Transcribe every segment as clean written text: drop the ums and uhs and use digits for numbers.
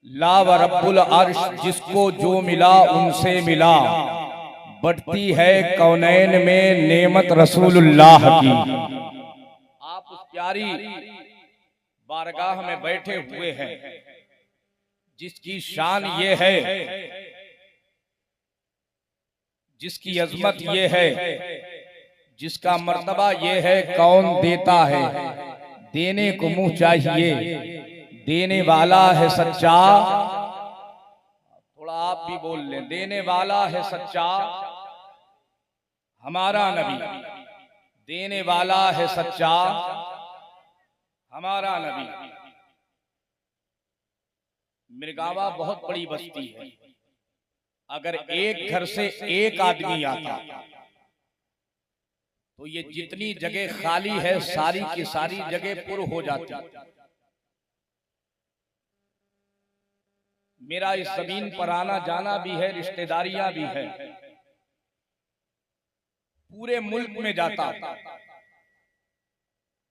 ला व रब्बुल अर्श जिसको जो मिला उनसे मिला, बढ़ती है कौनैन में नेमत रसूलुल्लाह की। आप उस प्यारी बारगाह में बैठे हुए हैं जिसकी शान ये है, जिसकी अजमत ये है, जिसका मर्तबा ये है। कौन देता है, देने को मुंह चाहिए, देने वाला है सच्चा। थोड़ा आप भी बोल लें, देने वाला है सच्चा हमारा नबी, देने वाला है सच्चा हमारा नबी। मिर्गावा बहुत बड़ी बस्ती है, अगर एक घर से एक आदमी आता तो ये जितनी जगह खाली है सारी की सारी जगह पुर हो जाती। मेरा इस जमीन पर आना जाना भी है, रिश्तेदारियां भी है, पूरे मुल्क में जाता।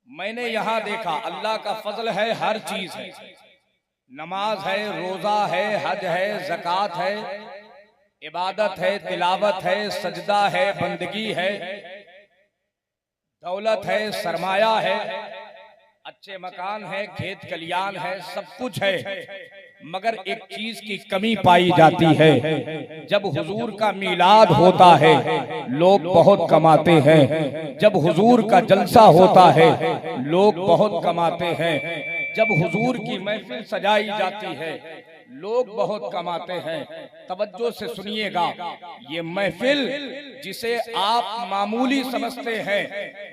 मैंने यहां देखा अल्लाह का फजल है, हर चीज है, नमाज है, रोजा है, हज है, ज़कात है, इबादत है, तिलावत है, सजदा है, बंदगी है, दौलत है, सरमाया है, अच्छे मकान है, खेत खलियान है, सब कुछ है। मगर एक चीज की कमी पाई जाती है, जब हुजूर का मीलाद होता है लोग बहुत कमाते हैं, जब हुजूर का जलसा होता है लोग बहुत कमाते हैं, जब हुजूर की महफिल सजाई जाती है लोग बहुत कमाते हैं। तवज्जो से सुनिएगा, ये महफिल जिसे आप मामूली समझते हैं,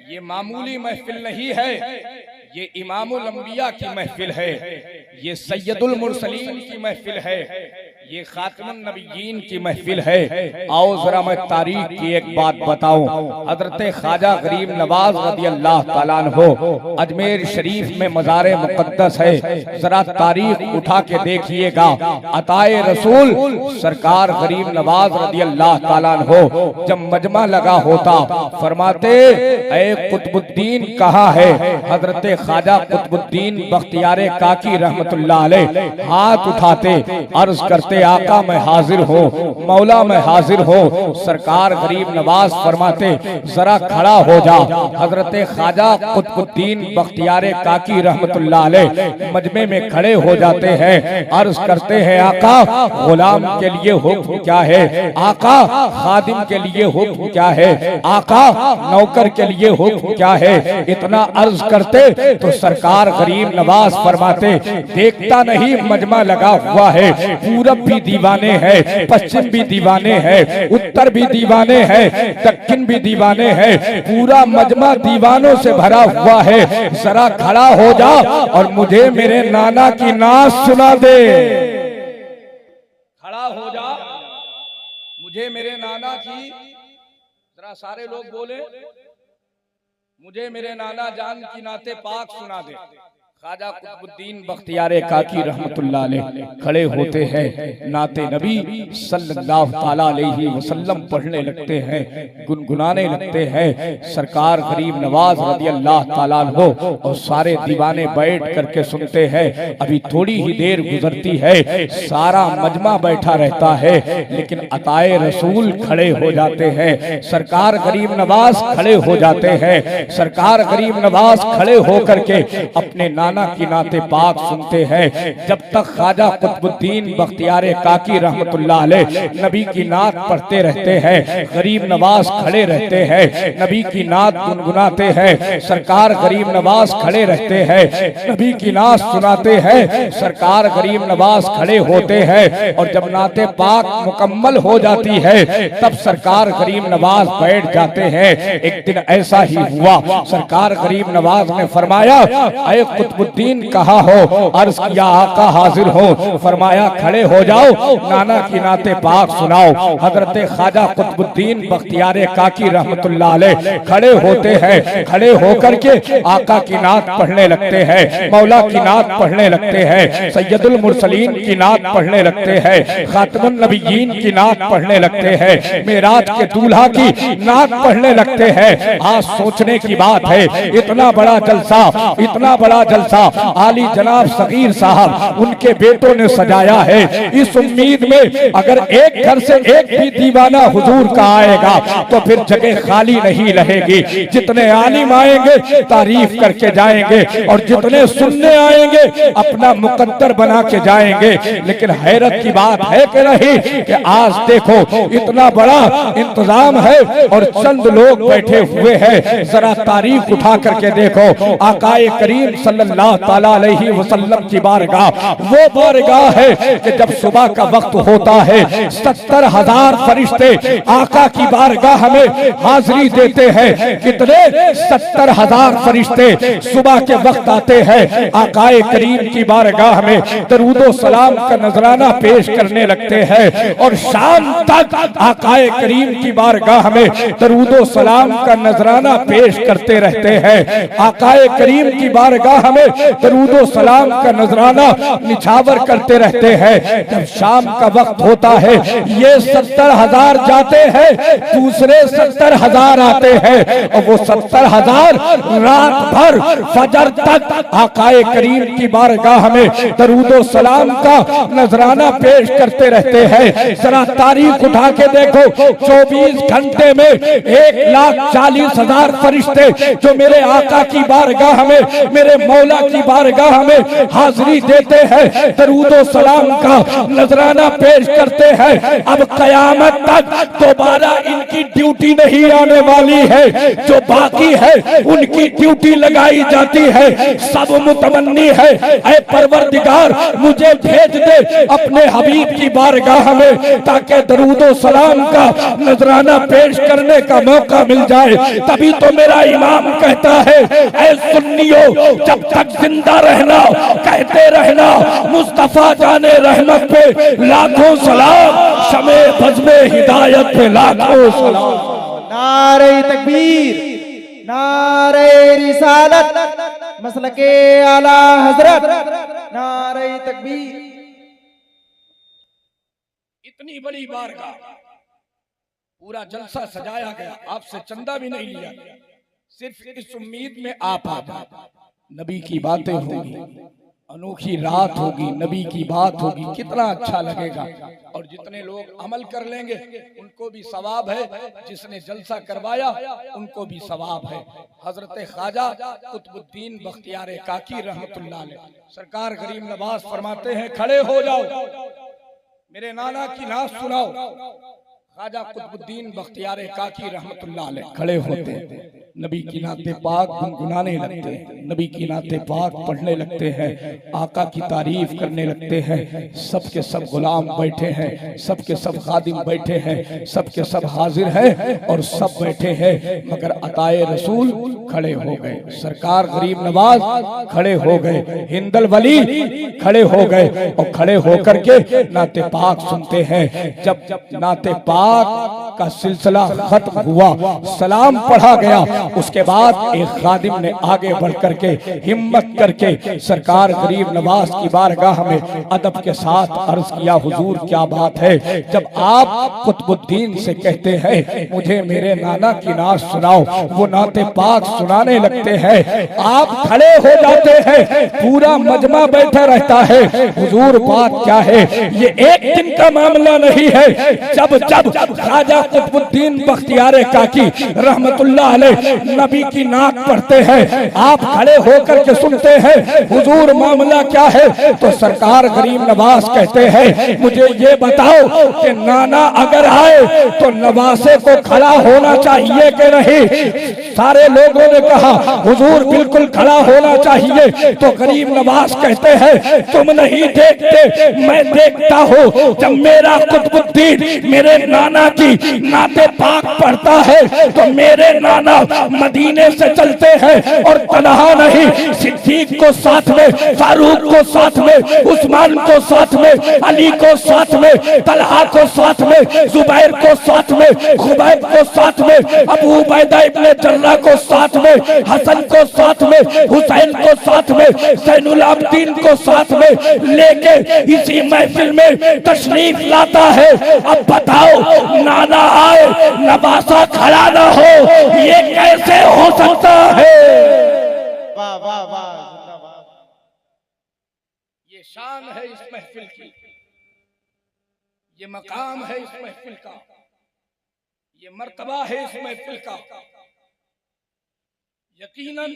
ये मामूली महफिल नहीं है, ये इमामुल अंबिया की महफिल है, ये सैयदुल मुरसलीन की महफिल है, ये खातिमुन नबिय्यीन की महफिल है। आओ जरा मैं तारीख की एक बात बताऊं। हजरत ख्वाजा गरीब नवाज रज़ी अल्लाह ताला अन्हो अजमेर शरीफ में मज़ार मुक़द्दस है, जरा तारीख उठा के देखिएगा। अताए रसूल सरकार गरीब नवाज रज़ी अल्लाह ताला अन्हो जब मजमा लगा होता फरमाते, ऐ कुतुबुद्दीन कहाँ है? हजरत ख्वाजा कुतुबुद्दीन बख्तियार काकी रहमतुल्लाह अलैह हाथ उठाते, अर्ज करते, आका मैं हाजिर हूँ, मौला मैं हाजिर हूँ। सरकार गरीब नवाज फरमाते, जरा खड़ा हो जा। हजरत ख्वाजा कुतुबुद्दीन बख्तियार काकी रहमतुल्लाह अलैह मजमे में खड़े हो जाते हैं, अर्ज करते हैं, आका गुलाम के लिए हुक्म क्या है? आका खादिम के लिए हुक्म क्या है? आका नौकर के लिए हुक्म क्या है? इतना अर्ज करते तो सरकार गरीब नवाज फरमाते, देखता नहीं मजमा लगा हुआ है, पूरब भी दीवाने हैं, पश्चिम भी दीवाने हैं, उत्तर भी दीवाने हैं, दक्षिण भी दीवाने हैं, पूरा मजमा दीवानों से भरा हुआ है। जरा खड़ा हो जा और मुझे मेरे नाना की नाज सुना दे। खड़ा हो जा, मुझे मेरे नाना की, जरा सारे लोग बोले, मुझे मेरे नाना जान की नाते पाक सुना दे। ख्वाजा कुतुबुद्दीन बख्तियार काकी रहमतुल्लाह अलैह खड़े होते हैं, नाते नबी सल्लल्लाहु ताला अलैहि वसल्लम पढ़ने लगते हैं, गुनगुनाने लगते हैं। सरकार गरीब नवाज रज़ी अल्लाह ताला अन्हो और सारे दीवाने बैठ करके सुनते हैं। अभी थोड़ी ही देर गुजरती है, सारा मजमा बैठा रहता है, लेकिन अताए रसूल खड़े हो जाते हैं। सरकार गरीब नवाज खड़े हो जाते हैं। सरकार गरीब नवाज खड़े होकर के अपने नाना की नाते पाक सुनते हैं। जब तक ख्वाजा कुतुबुद्दीन बख्तियार काकी रहमतुल्लाह अलैह नबी की नात पढ़ते रहते हैं, गरीब नवाज खड़े रहते हैं, नबी की नात गुनगुनाते हैं। सरकार गरीब नवाज खड़े रहते हैं, नबी की नात सुनाते हैं। सरकार गरीब नवाज खड़े होते हैं और जब नाते पाक मुकम्मल हो जाती है तब सरकार गरीब नवाज बैठ जाते हैं। एक दिन ऐसा ही हुआ, सरकार गरीब नवाज ने फरमाया, ऐ कुतुबुद्दीन कहाँ हो? अर्ज किया, आका हाजिर हो। फरमाया, खड़े हो जाओ, नाना की नाते पाक सुनाओ। हजरत ख्वाजा कुतुबुद्दीन बख्तियार काकी रहमतुल्लाह अलैह खड़े होते हैं। खड़े होकर के आका की नात पढ़ने लगते हैं, मौला की नात पढ़ने लगते हैं, सैयदुल मुरसलीन की नात पढ़ने लगते हैं, खातिमुन नबिय्यीन की नात पढ़ने लगते हैं, मेराज के दूल्हा की नात पढ़ने लगते हैं। आज सोचने की बात है, इतना बड़ा जलसा, इतना बड़ा जलसा जलसा आली जनाब सगीर साहब उनके बेटों ने सजाया है। इस उम्मीद में अगर एक घर से एक भी दीवाना हुजूर का आएगा तो फिर जगह खाली नहीं रहेगी। जितने आलिम आएंगे तारीफ करके जाएंगे और जितने सुनने आएंगे अपना मुकद्दर बना के जाएंगे। लेकिन हैरत की बात है कि नहीं कि आज देखो इतना बड़ा इंतजाम है और चंद लोग बैठे हुए हैं। जरा तारीख उठा करके देखो, आकाए करीम सल्लल्लाहु ताला अलैहि वसल्लम की बारगाह वो बारगाह है कि जब सुबह का वक्त होता है 70,000 फरिश्ते आका की बारगाह में हाजिरी देते हैं। कितने 70,000 फरिश्ते सुबह के वक्त आते हैं आकाए करीम की बारगाह में दरूदो सलाम का नजराना पेश करने लगते हैं और शाम तक आकाए करीम की बारगाह में दरूदो सलाम का नजराना पेश करते रहते हैं। आकाए करीम की बारगाह में दरूदो सलाम का नजराना निछावर करते रहते हैं। जब शाम का वक्त होता है ये 70,000 जाते हैं, दूसरे 70,000 आते हैं और वो 70,000 रात भर फजर तक आकाए करीम की बारगाह में दरूदो सलाम का नजराना पेश करते रहते हैं। जरा तारीख उठा के देखो 24 घंटे में 1,40,000 फरिश्ते जो मेरे आका की बारगाह में मेरे मौला की बारगाह में हाजिरी देते हैं, दरूदो सलाम का नजराना पेश करते हैं। अब कयामत तक दोबारा इनकी ड्यूटी नहीं आने वाली है। जो बाकी है उनकी ड्यूटी लगाई जाती है। सब मुतमन्नी है ऐ परवरदिगार मुझे भेज दे अपने हबीब की बारगाह में ताकि दरूदो सलाम का नजराना पेश करने का मौका मिल जाए। तभी तो मेरा इमाम कहता है ऐ सुन्नियों जब तक जिंदा रहना कहते रहना मुस्तफा जाने रहमत पे लाखों सलाम, शमे बज़्मे हिदायत पे लाखों सलाम। नारे तकबीर, नारे रिसालत, मसलके आला हजरत, नारे तकबीर। इतनी बड़ी बारगाह, पूरा जलसा सजाया गया, आपसे चंदा भी नहीं लिया गया, सिर्फ इस उम्मीद में आप आ जाए। नबी की बातें होगी, अनोखी रात होगी, नबी की बात होगी, कितना अच्छा लगेगा। और जितने लोग अमल कर लेंगे उनको भी सवाब है, जिसने जलसा करवाया उनको भी सवाब है। हजरत ख्वाजा कुतुबुद्दीन बख्तियार काकी रहमतुल्लाह अलैह सरकार गरीब नवाज फरमाते हैं खड़े हो जाओ, मेरे नाना की नात सुनाओ। ख्वाजा कुतुबुद्दीन बख्तियार काकी रहमतुल्लाह अलैह खड़े होते हैं, नबी की नाते पाक गुनगुनाने लगते हैं, नबी की नाते पाक पढ़ने लगते हैं, आका की तारीफ करने लगते हैं। सब के सब गुलाम बैठे हैं, सब के सब खादिम बैठे हैं, सब के सब हाजिर हैं और सब बैठे हैं, मगर अताए रसूल खड़े हो गए, सरकार गरीब नवाज खड़े हो गए, हिंदल वली खड़े हो गए और खड़े होकर के नाते पाक सुनते हैं। जब नाते पाक का सिलसिला खत्म हुआ, सलाम पढ़ा गया, उसके बाद एक खादिम ने आगे बढ़ करके हिम्मत करके सरकार गरीब नवाज की बारगाह में अदब के साथ अर्ज किया, हुजूर क्या बात है, जब आप कुतुबुद्दीन से कहते हैं मुझे मेरे नाना की नात सुनाओ, वो नाते पाक सुनाने लगते हैं, आप खड़े हो जाते हैं, पूरा मजमा बैठा रहता है। हुजूर बात क्या है, ये एक दिन का मामला नहीं है। जब जब ख्वाजा कुतुबुद्दीन बख्तियार काकी रहमतुल्लाह अलैह नबी की नात पढ़ते हैं, आप खड़े होकर के सुनते हैं, हुजूर मामला क्या है, तो सरकार गरीब नवाज कहते हैं मुझे ये बताओ कि नाना अगर आए तो नवासे को खड़ा होना चाहिए कि नहीं। सारे लोगों ने कहा हुजूर बिल्कुल खड़ा होना चाहिए। तो गरीब नवाज कहते हैं तुम नहीं देखते, मैं देखता हूँ। जब मेरा कुतुबुद्दीन मेरे नाना की नाते पाक पढ़ता है तो मेरे नाना मदीने से चलते हैं और तन्हा नहीं, सिद्दीक को साथ में, फारूक को साथ में, उस्मान को साथ में, अली को साथ में, तलहा को साथ में, जुबैर को साथ में, खुबैब को साथ में, अबू उबैदा इब्ने जर्राह को साथ में, हसन को साथ में, हुसैन को साथ में, ज़ैनुल आबिदीन को साथ में लेके इसी महफिल में तशरीफ लाता है। अब बताओ नाना आए नवासा खड़ा ना हो, ये कैसे हो सकता है। वाह वाह वाह, शान है इस महफिल की, ये मकाम है इस महफिल का, ये मर्तबा है इस महफिल का। यकीनन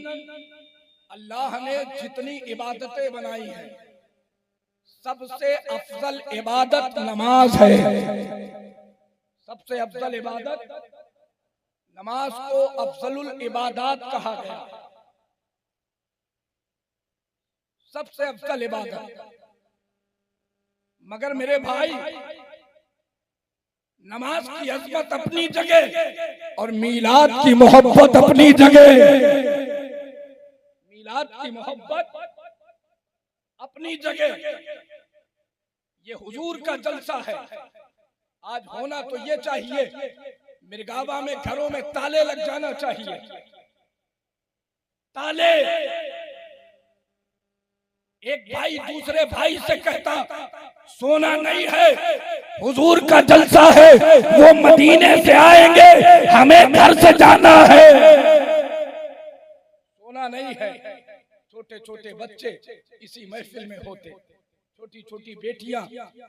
अल्लाह ने जितनी इबादतें बनाई हैं, सबसे अफजल इबादत नमाज है। सबसे अफजल इबादत नमाज को अफजलुल इबादत कहा गया। सबसे अफजल इबादत। मगर मेरे भाई, नमाज की अजमत अपनी जगह और मीलाद की मोहब्बत अपनी जगह। मीलाद की मोहब्बत अपनी जगह। ये हुजूर का जलसा है। आज होना तो ये चाहिए, मिर्गावा में घरों में ताले लग जाना चाहिए। ताले। एक भाई दूसरे भाई से कहता सोना नहीं है, हुजूर का जलसा है, वो मदीने से आएंगे, हमें घर से जाना है। सोना नहीं है। छोटे छोटे बच्चे इसी महफिल में होते, छोटी छोटी बेटियां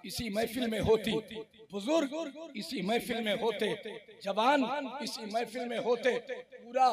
इसी महफिल में होती, बुजुर्ग इसी महफिल में होते, जवान इसी महफिल में होते। पूरा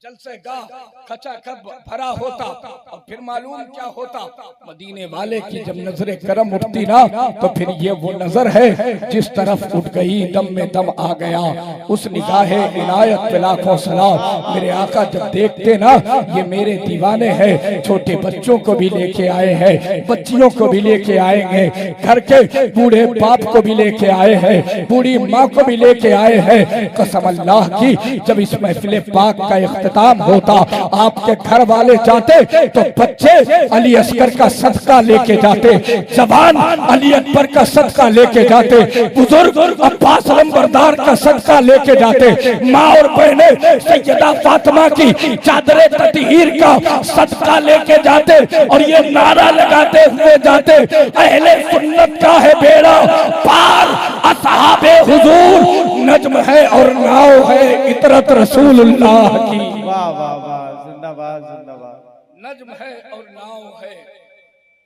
जलसे गाह खचाखच भरा होता। और फिर मालूम क्या होता, मदीने वाले की जब नजरे करम उठती ना, तो फिर ये वो नजर है जिस तरफ उठ गई दम में दम आ गया। उस निगाहे इनायत पे लाखों सलाम। मेरे आका जब देखते ना, ये मेरे दीवाने हैं, छोटे बच्चों को भी लेके आए हैं, बच्चियों को भी लेके आएंगे, घर के बूढ़े बाप को भी लेके आए हैं, बूढ़ी माँ को भी लेके आए हैं। कसम अल्लाह की, जब इस महफिल पाक का इख्तिताम होता, आपके घर वाले जाते तो बच्चे अली असगर का सदका लेके जाते, जवान अली अकबर का सदका लेके जाते, बुजुर्ग अब्बास लंबरदार का सदका लेके जाते, माँ और बहने सैयदा फातिमा की चादरे ततहीर का सदका लेके जाते। और ये नारा लगाते हुए जाते, अहले सुन्नत का है बेड़ा पार, असहाबे हुजूर नज्म है और नाव है इतरत रसूलुल्लाह की। वाह वाह वाह, जिंदाबाद जिंदाबाद। नज्म है और नाव है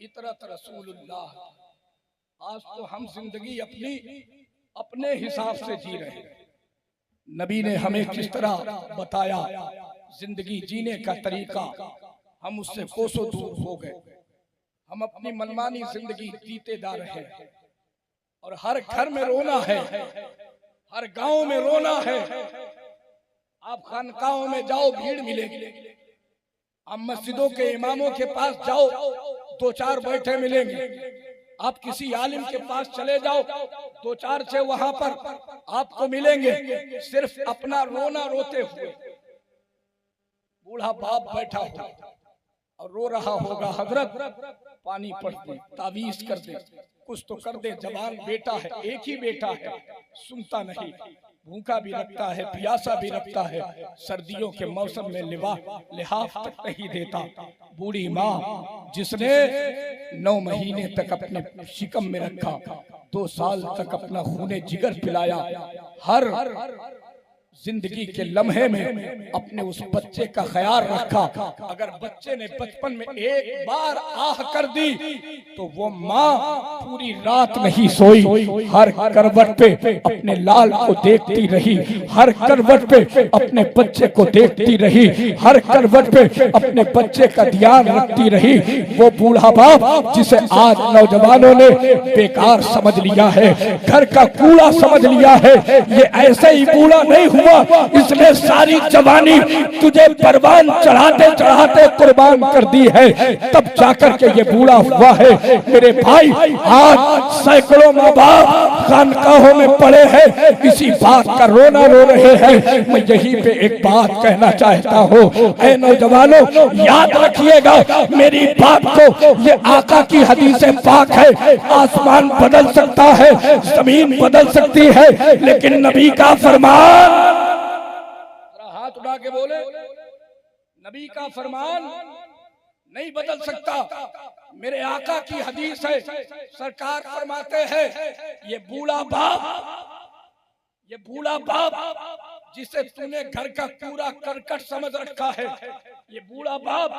इतरत रसूलुल्लाह। आज तो हम जिंदगी अपनी अपने हिसाब से जी रहे हैं। नबी ने हमें किस तरह बताया जिंदगी जीने का तरीका, हम उससे कोसों दूर हो गए। हम अपनी मनमानी जिंदगी जीते जा रहे हैं। और हर घर में रोना है, हर गांव में रोना है। आप खानकाहों में जाओ, भीड़ मिलेगी। आप मस्जिदों के इमामों के पास जाओ, दो चार बैठे मिलेंगे। आप किसी आलिम के पास चले जाओ, दो चार से वहां पर आपको मिलेंगे, सिर्फ अपना रोना रोते हुए। बूढ़ा बाप बैठा हो और रो रहा होगा, हजरत पानी पड़ दे, तावीज कर दे, कुछ तो कर दे। जवान बेटा है, एक ही बेटा है, सुनता नहीं, भूखा भी रखता है, प्यासा भी रखता है, सर्दियों के मौसम में लिहाफ तक नहीं देता। बूढ़ी माँ जिसने 9 महीने तक अपने शिकम में रखा, 2 साल तक अपना खूने जिगर पिलाया, हर जिंदगी के लम्हे में अपने उस बच्चे का ख्याल रखा। अगर बच्चे ने बचपन में एक बार आह कर दी तो वो माँ पूरी रात नहीं सोई, हर करवट पे अपने लाल को देखती रही, हर करवट पे अपने बच्चे को देखती रही, हर करवट पे अपने बच्चे का ध्यान रखती रही। वो बूढ़ा बाप जिसे आज नौजवानों ने बेकार समझ लिया है, घर का कूड़ा समझ लिया है, ये ऐसे ही बूढ़ा नहीं हुआ, इसने सारी जवानी तुझे परवान चढ़ाते चढ़ाते कुर्बान कर दी है, तब जाकर के ये बूढ़ा हुआ है। मेरे भाई, आज सैकड़ों माँ बाप खानकाहों में पड़े हैं, इसी बात का रोना रो रहे हैं। मैं यहीं पे एक बात कहना चाहता हूँ, ऐ नौजवानों, याद रखिएगा मेरी बात को। ये आका की हदीस पाक है, आसमान बदल सकता है, जमीन बदल सकती है, लेकिन नबी का फरमान, हाथ उठा के बोले, नबी का फरमान नहीं बदल सकता। मेरे आका की हदीस है, सरकार फरमाते हैं, ये बूढ़ा बाप जिसे तूने घर का पूरा करकट समझ रखा है, ये बूढ़ा बाप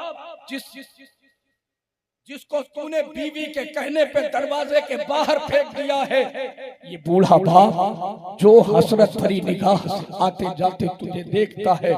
जिसको तूने बीवी के कहने पे दरवाजे के बाहर फेंक दिया है, ये बूढ़ा बाप जो हसरत भरी निगाह से आते जाते तुझे देखता है,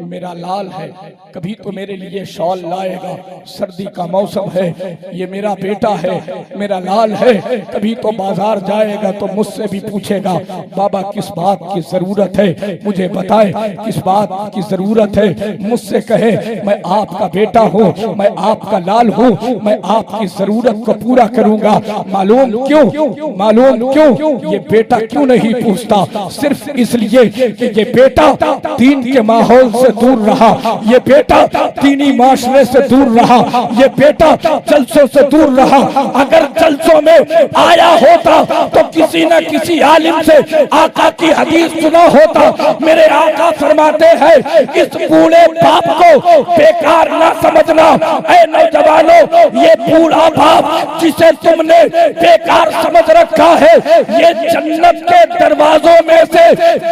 मेरा लाल है, कभी तो मेरे लिए शॉल लाएगा, सर्दी का मौसम है, ये मेरा बेटा है, मेरा लाल है, कभी तो बाजार जाएगा तो मुझसे भी पूछेगा बाबा किस बात की जरूरत है, मुझे बताए किस बात की जरूरत है, मुझसे कहे मैं आपका बेटा हूँ, मैं आपका लाल हूँ, मैं आपकी जरूरत को पूरा करूंगा। मालूम क्यों ये बेटा क्यों नहीं पूछता? सिर्फ इसलिए कि ये बेटा दीन के माहौल से दूर रहा, ये बेटा दीनी माशरे से दूर रहा, ये बेटा जलसों से दूर रहा। अगर जलसों में आया होता तो किसी न किसी आलिम से आका की हदीस सुना होता। मेरे आका फरमाते हैं इस बूढ़े बाप को बेकार ना समझना। ऐ नौजवानों, ये बूढ़ा बाप जिसे तुमने बेकार समझ रखा है, ये जन्नत के दरवाजों में से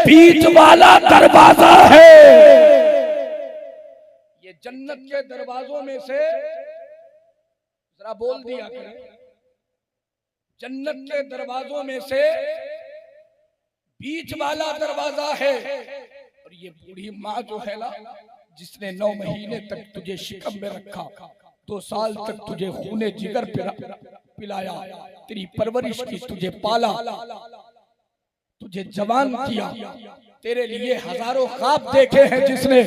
बीच वाला दरवाजा है। ये जन्नत के दरवाजों में से, जरा बोल दिया करें, जन्नत के दरवाजों में से बीच वाला दरवाजा है। और ये बूढ़ी माँ जो है ना, जिसने 9 महीने तक तुझे शिकम में रखा, 2 साल तक तुझे खूने जिगर पिलाया, तेरी परवरिश की, तुझे पाला, तुझे जवान किया, तेरे लिए हजारों ख्वाब देखे हैं जिसने।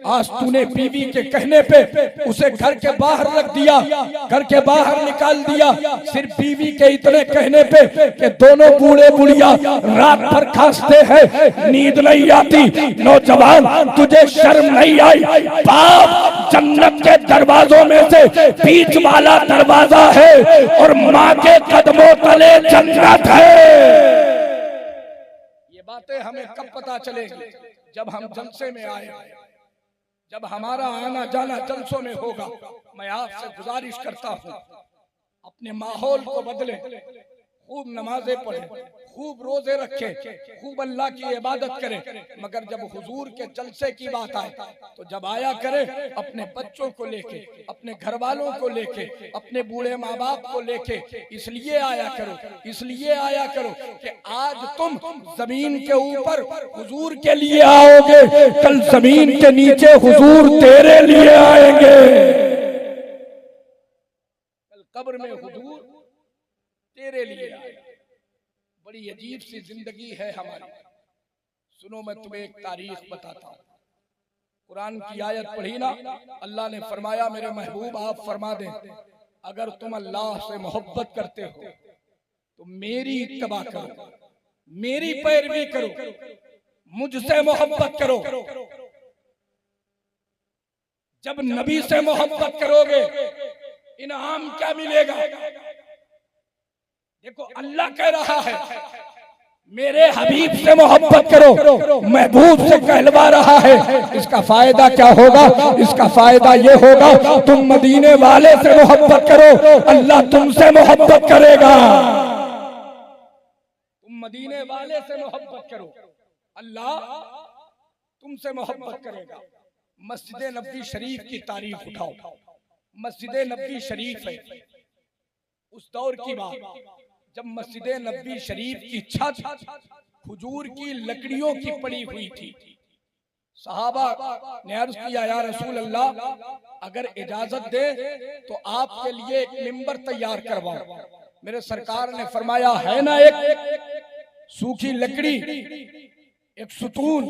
आज तूने बीवी के कहने पे उसे घर के बाहर रख दिया, घर के बाहर निकाल दिया, सिर्फ बीवी के इतने कहने पे कि दोनों बूढ़े बुढ़िया रात भर खांसते हैं, नींद नहीं आती। नौजवान, तुझे शर्म नहीं आई? बाप जन्नत के दरवाजों में से बीच वाला दरवाजा है और माँ के कदमों तले जन्नत है। बातें हमें कब पता चलेगी? जब हम जलसे में आए, जब हमारा आना जाना जलसों में होगा। मैं आपसे गुजारिश करता हूँ, अपने माहौल को बदले, खूब नमाजें पढ़े, खूब रोजे रखे, खूब अल्लाह की इबादत करे, मगर जब हुजूर के जलसे की बात आए तो जब आया करे अपने बच्चों को लेके, अपने घर वालों को लेके, अपने बूढ़े माँ बाप को लेके। इसलिए आया करो, इसलिए आया करो कि आज तुम जमीन के ऊपर हुजूर के लिए आओगे, कल जमीन के नीचे हुजूर तेरे लिए आएंगे। कल कब्र में हुजूर तेरे लिए आएगा। बड़ी अजीब सी जिंदगी है हमारी। सुनो, मैं तुम्हें एक तारीख बताता हूँ। कुरान की आयत पढ़ी ना, अल्लाह ने फरमाया मेरे महबूब आप फरमा दें, अगर तुम अल्लाह से मोहब्बत करते हो तो मेरी इत्तबा करो, मेरी पैरवी करो, मुझसे मोहब्बत करो। जब नबी से मोहब्बत करोगे इनाम क्या मिलेगा? देखो, अल्लाह कह रहा है मेरे हबीब से मोहब्बत करो, महबूब से कहलवा रहा है। इसका फायदा क्या होगा? इसका फायदा ये होगा तुम मदीने वाले से मोहब्बत करो, अल्लाह तुमसे मोहब्बत करेगा। तुम मदीने वाले से मोहब्बत करो, अल्लाह तुमसे मोहब्बत करेगा। मस्जिद नबवी शरीफ की तारीफ उठाओ। मस्जिद नबवी शरीफ है उस दौर की बात जब मस्जिद नबवी शरीफ की छत खजूर की लकड़ियों की पड़ी हुई थी। सहाबा ने अर्ज किया, या रसूल अल्लाह, अगर इजाजत दे तो आपके लिए एक मिंबर तैयार करवाओ। मेरे सरकार ने फरमाया, है ना एक सूखी लकड़ी, एक सुतून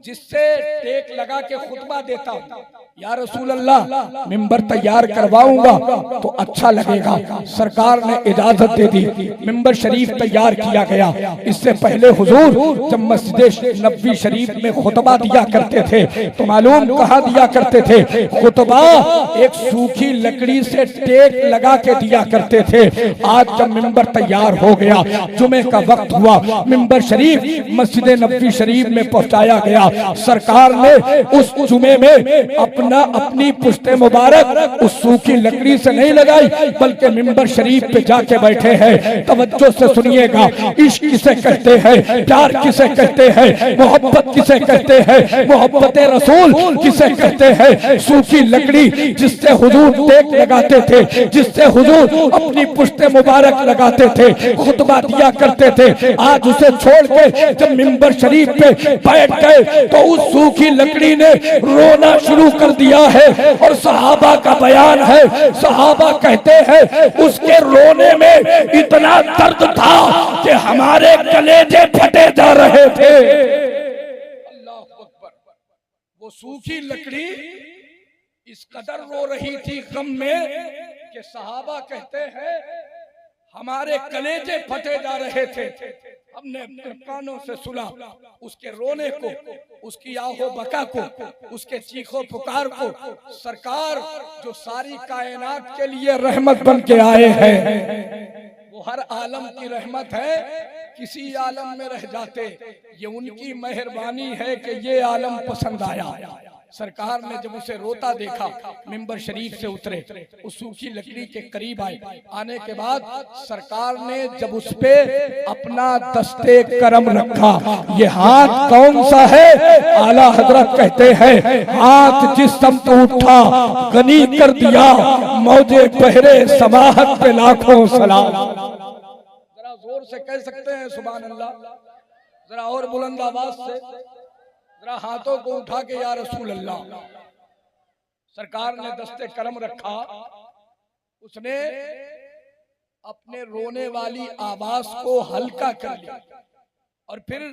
जिससे टेक लगा के खुतबा देता हूं। या रसूल अल्लाह, मिंबर तैयार करवाऊंगा तो अच्छा लगेगा। सरकार ने इजाजत दे दी, मिंबर शरीफ तैयार किया गया। इससे पहले हुजूर जब मस्जिद नबवी शरीफ में खुतबा दिया करते थे तो मालूम कहाँ दिया करते थे? खुतबा एक सूखी लकड़ी से टेक लगा के दिया करते थे। आज जब मिंबर तैयार हो गया, जुमे का वक्त हुआ, मिंबर शरीफ मस्जिद नबवी शरीफ में पहुंचाया गया। सरकार ने उस जुमे में अपनी पुश्ते मुबारक उस सूखी लकड़ी से नहीं लगाई, बल्कि मिंबर शरीफ पे जाके बैठे हैं। तवज्जो से सुनिएगा, इश्क किसे कहते हैं, प्यार किसे कहते हैं, मोहब्बत किसे कहते हैं, मोहब्बत रसूल किसे कहते हैं। सूखी लकड़ी जिससे हुजूर टेक लगाते थे, जिससे हुजूर अपनी पुश्ते मुबारक लगाते थे, खुतबा दिया करते थे, आज उसे छोड़ के जब मिंबर शरीफ पे बैठ गए तो उस सूखी लकड़ी ने रोना शुरू कर दिया है। और सहाबा का बयान है, सहाबा कहते हैं उसके रोने में इतना दर्द था कि हमारे कलेजे फटे जा रहे थे। अल्लाह अकबर। वो सूखी लकड़ी इस कदर रो रही थी गम में कि सहाबा कहते हैं हमारे कलेजे फटे जा रहे थे। हमने अपने कानों से सुना उसके रोने को, उसकी आहो बका को, उसके चीखो पुकार को। सरकार जो सारी कायनात के लिए रहमत बन के आए हैं, वो हर आलम की रहमत है, किसी आलम में रह जाते, ये उनकी मेहरबानी है कि ये आलम पसंद आया। सरकार ने जब उसे रोता देखा, मिंबर शरीफ से उतरे, उस सूखी लकड़ी के करीब आए। आने के बाद सरकार ने जब उस पे अपना दस्ते करम रखा, ये हाथ कौन सा है? आला हजरत कहते हैं हाथ जिस समत उठा गनी कर दिया, मौजे पहरे समाहत पे लाखों सलाम। जरा जोर से कह सकते हैं सुभान अल्लाह, जरा और बुलंद आवाज से, जरा हाथों को उठा के या रसूल अल्लाह। सरकार ने दस्ते करम रखा, उसने अपने रोने वाली आवाज को हल्का कर लिया। और फिर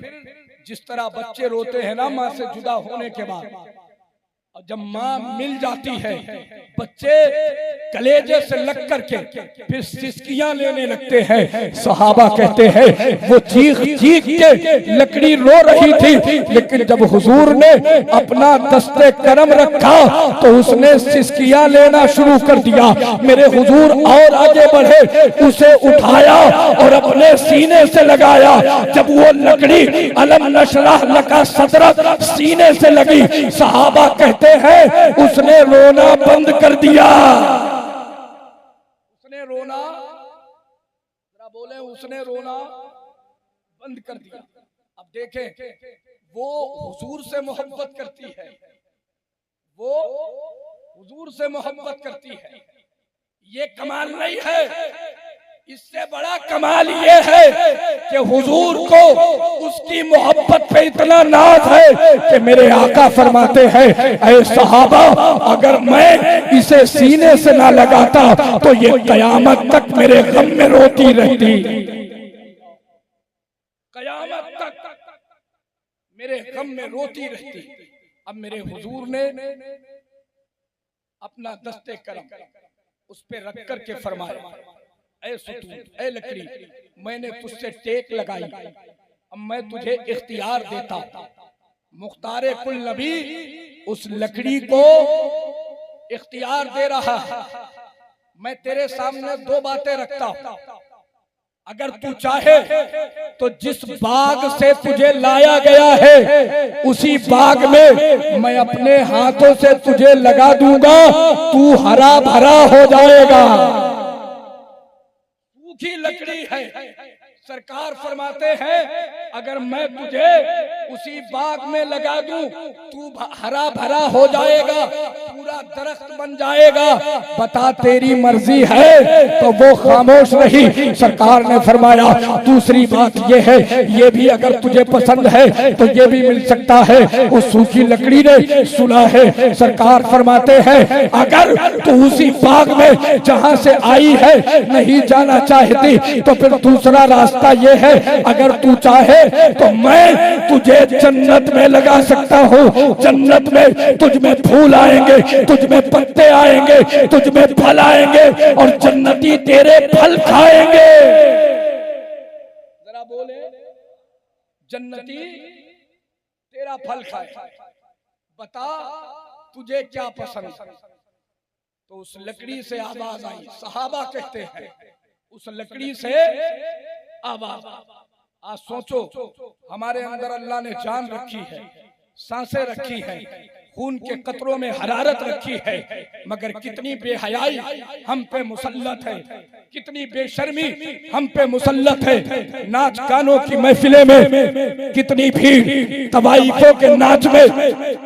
जिस तरह बच्चे रोते हैं ना माँ से जुदा होने के बाद, और जब माँ मिल जाती है बच्चे कलेजे से लग करके फिर सिसकियां लेने लगते हैं। सहाबा कहते हैं वो चीख चीख के लकड़ी रो रही थी, लेकिन जब हुजूर ने अपना दस्ते करम रखा तो उसने सिसकियां लेना शुरू कर दिया। मेरे हुजूर और आगे बढ़े, उसे उठाया और अपने सीने से लगाया। जब वो लकड़ी अलम नशरह लका सदरक सीने से लगी, सहाबा कहते हैं उसने रोना बंद कर दिया। उसने रोना, जरा बोले, उसने रोना बंद कर दिया। अब देखें वो हुजूर से मोहब्बत करती है, वो हुजूर से मोहब्बत करती है। ये कमाल नहीं है, इससे बड़ा कमाल ये है कि हुजूर को उसकी मोहब्बत पे इतना नाज है कि मेरे आका फरमाते हैं ऐ सहाबा, अगर मैं इसे सीने से ना लगाता तो ये कयामत तक मेरे गम में रोती रहती, कयामत तक मेरे गम में रोती रहती। अब मेरे हुजूर ने अपना दस्ते करम उस पे रख करके फरमाया, ऐ सुतून, ऐ लकड़ी, मैंने तुझसे टेक लगाई, अब मैं तुझे इख्तियार देता। मुख्तारे कुल नबी उस लकड़ी को इख्तियार दे रहा है। मैं तेरे सामने दो बातें रखता हूं, अगर तू चाहे तो जिस बाग से तुझे लाया गया है उसी बाग में मैं अपने हाथों से तुझे लगा दूंगा, तू हरा भरा हो जाएगा। सूखी लकड़ी है, सरकार फरमाते हैं अगर मैं तुझे उसी बाग में लगा दूं तू हरा भरा हो जाएगा, पूरा दरख्त बन जाएगा। बता तेरी मर्जी है, तो वो खामोश रही। सरकार ने फरमाया दूसरी बात ये है, ये भी अगर तुझे पसंद है तो ये भी मिल सकता है। उस सूखी लकड़ी ने सुना है, सरकार फरमाते हैं अगर तू उसी बाग में जहां से आई है नहीं जाना चाहती तो फिर दूसरा रास्ता ये है, अगर तू चाहे तो मैं तुझे जन्नत में लगा सकता हूँ। जन्नत में तुझ में फूल आएंगे, तुझ में पत्ते आएंगे, तुझ में फल आएंगे और जन्नती तेरे फल खाएंगे। जरा बोले, जन्नती तेरा फल खाए, बता तुझे क्या पसंद। तो उस लकड़ी से आवाज आई, सहाबा कहते हैं उस लकड़ी से आवाज। आज सोचो हमारे अंदर अल्लाह ने जान रखी है, सांसें रखी हैं, खून के कतरों में हरारत रखी है, मगर कितनी बेहयाई हम पे मुसल्लत है, कितनी बेशर्मी हम पे मुसल्लत है। नाच गानों की महफिले में कितनी भीड़, तवाइफों के नाच में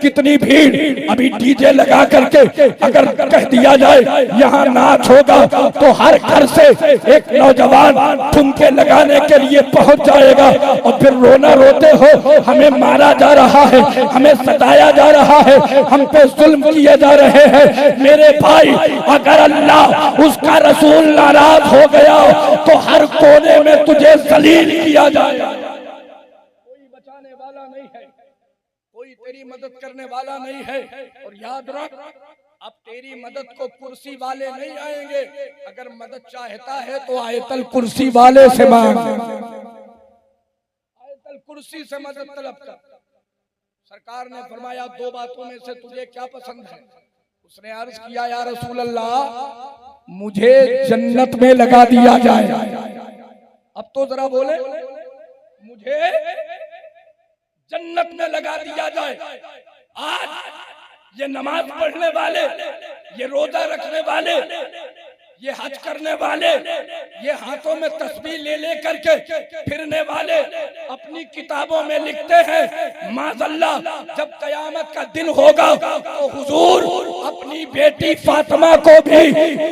कितनी भीड़। अभी डीजे लगा करके अगर कह दिया जाए यहाँ नाच होगा तो हर घर से एक नौजवान ठुमके लगाने के लिए पहुंच जाएगा और फिर रोना रोते हो हमें मारा जा रहा है, हमें सताया जा रहा है, हम पे जुल्म किए जा रहे हैं। मेरे भाई, अगर अल्लाह उसका रसूल नाराज हो गया तो हर कोने में तुझे जलील किया जाएगा। कोई बचाने वाला नहीं है, कोई तेरी मदद करने वाला नहीं है। और याद रख, अब तेरी मदद को कुर्सी वाले नहीं आएंगे। अगर मदद चाहता है तो आयतल कुर्सी वाले से मांग, आयतल कुर्सी से मदद तलब कर। सरकार ने फरमाया दो बातों में से तुझे क्या पसंद है? उसने अर्ज किया या रसूल अल्लाह, मुझे जन्नत में लगा दिया जाए। अब तो जरा बोले, मुझे जन्नत में लगा दिया जाए। आज ये नमाज पढ़ने वाले, ये रोजा रखने वाले, ये हज करने वाले, ये हाथों में तस्बीह ले ले करके फिरने वाले अपनी किताबों में लिखते हैं माज़अल्लाह जब कयामत का दिन होगा तो हुजूर अपनी बेटी फातिमा को भी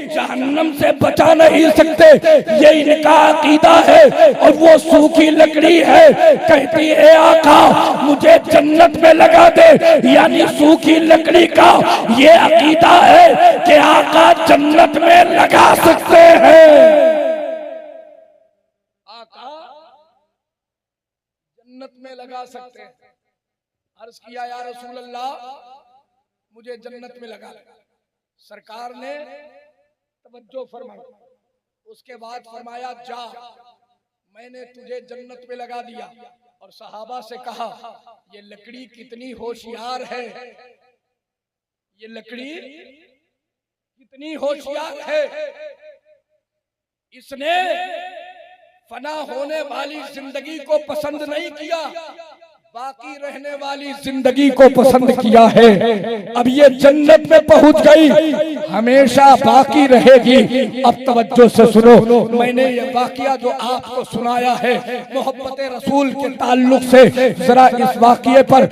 जहन्नम से बचा नहीं सकते। ये इनका अकीदा है और वो सूखी लकड़ी है। कहती है आका मुझे जन्नत में लगा दे, यानी सूखी लकड़ी का ये अकीदा है कि आका जन्नत में लगा सकते हैं। आका जन्नत में लगा सकते हैं। अर्ज किया या रसूल अल्लाह, मुझे जन्नत में लगा। सरकार ने तवज्जो फरमाई, उसके बाद फरमाया जा, मैंने तुझे जन्नत में लगा दिया। और सहाबा से कहा ये लकड़ी कितनी होशियार है, ये लकड़ी कितनी होशियार है। इसने फना होने वाली जिंदगी को पसंद नहीं किया, बाकी रहने वाली जिंदगी को पसंद किया है। अब ये जन्नत में पहुंच गई, हमेशा बाकी रहेगी। अब तवज्जो से सुनो, मैंने ये वाकया जो आपको सुनाया है मोहब्बत रसूल के ताल्लुक से, जरा इस वाकये पर